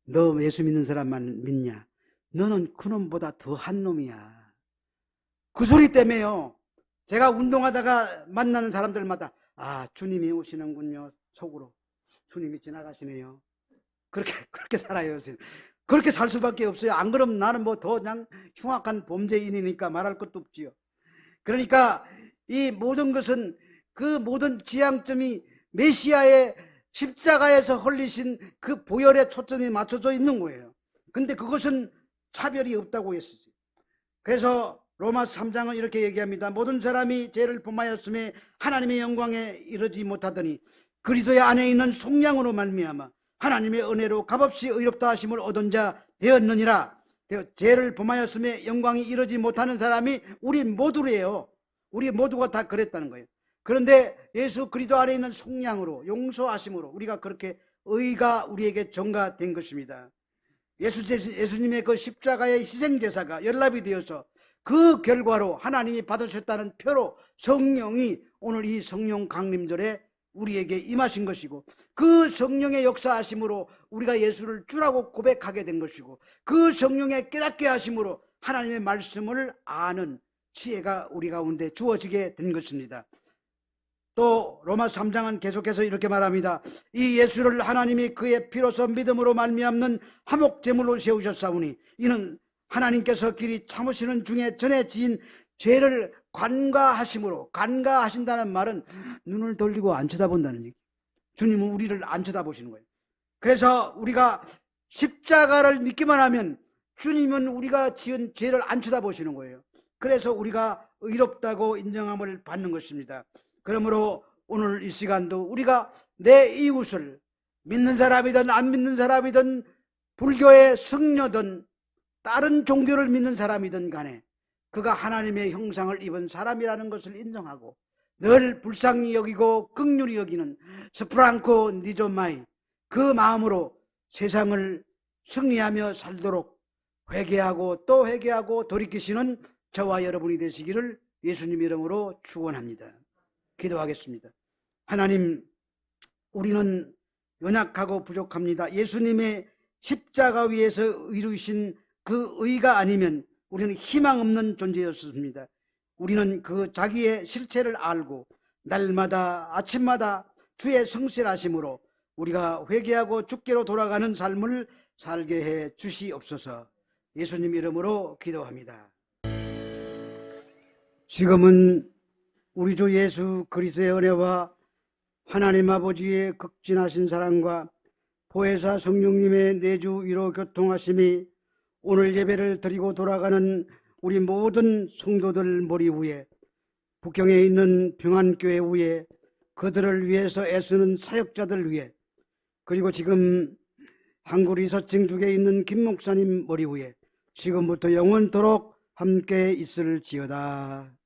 너 예수 믿는 사람만 믿냐? 너는 그놈보다 더한 놈이야. 그 소리 때문에요, 제가 운동하다가 만나는 사람들마다 주님이 오시는군요. 속으로 주님이 지나가시네요. 그렇게 살아요. 요새. 그렇게 살 수밖에 없어요. 안 그러면 나는 뭐 더 그냥 흉악한 범죄인이니까 말할 것도 없지요. 그러니까 이 모든 것은, 그 모든 지향점이 메시아의 십자가에서 흘리신 그 보혈에 초점이 맞춰져 있는 거예요. 근데 그것은 차별이 없다고 했었어요. 그래서 로마서 3장은 이렇게 얘기합니다. 모든 사람이 죄를 범하였음에 하나님의 영광에 이르지 못하더니 그리스도의 안에 있는 속량으로 말미암아 하나님의 은혜로 값없이 의롭다 하심을 얻은 자 되었느니라. 죄를 범하였음에 영광이 이르지 못하는 사람이 우리 모두래요. 우리 모두가 다 그랬다는 거예요. 그런데 예수 그리스도 안에 있는 속량으로, 용서하심으로 우리가 그렇게 의가 우리에게 전가된 것입니다. 예수님의 그 십자가의 희생제사가 연락이 되어서 그 결과로 하나님이 받으셨다는 표로 성령이 오늘 이 성령 강림절에 우리에게 임하신 것이고, 그 성령의 역사하심으로 우리가 예수를 주라고 고백하게 된 것이고, 그 성령의 깨닫게 하심으로 하나님의 말씀을 아는 지혜가 우리 가운데 주어지게 된 것입니다. 또 로마서 3장은 계속해서 이렇게 말합니다. 이 예수를 하나님이 그의 피로서 믿음으로 말미암는 화목제물로 세우셨사오니 이는 하나님께서 길이 참으시는 중에 전에 지은 죄를 관가하심으로, 관가하신다는 말은 눈을 돌리고 안 쳐다본다는 얘기. 주님은 우리를 안 쳐다보시는 거예요. 그래서 우리가 십자가를 믿기만 하면 주님은 우리가 지은 죄를 안 쳐다보시는 거예요. 그래서 우리가 의롭다고 인정함을 받는 것입니다. 그러므로 오늘 이 시간도 우리가 내 이웃을, 믿는 사람이든 안 믿는 사람이든 불교의 성녀든 다른 종교를 믿는 사람이든 간에 그가 하나님의 형상을 입은 사람이라는 것을 인정하고 늘 불쌍히 여기고 긍휼히 여기는 스프랑코 니조마이, 그 마음으로 세상을 승리하며 살도록 회개하고 또 회개하고 돌이키시는 저와 여러분이 되시기를 예수님 이름으로 축원합니다. 기도하겠습니다. 하나님, 우리는 연약하고 부족합니다. 예수님의 십자가 위에서 이루신 그 의가 아니면 우리는 희망 없는 존재였습니다. 우리는 그 자기의 실체를 알고 날마다 아침마다 주의 성실하심으로 우리가 회개하고 주께로 돌아가는 삶을 살게 해 주시옵소서. 예수님 이름으로 기도합니다. 지금은 우리 주 예수 그리스도의 은혜와 하나님 아버지의 극진하신 사랑과 보혜사 성령님의 내주 위로 교통하심이 오늘 예배를 드리고 돌아가는 우리 모든 성도들 머리 위에, 북경에 있는 평안교회 위에, 그들을 위해서 애쓰는 사역자들 위에, 그리고 지금 한국 리서칭 중에 있는 김 목사님 머리 위에 지금부터 영원토록 함께 있을지어다.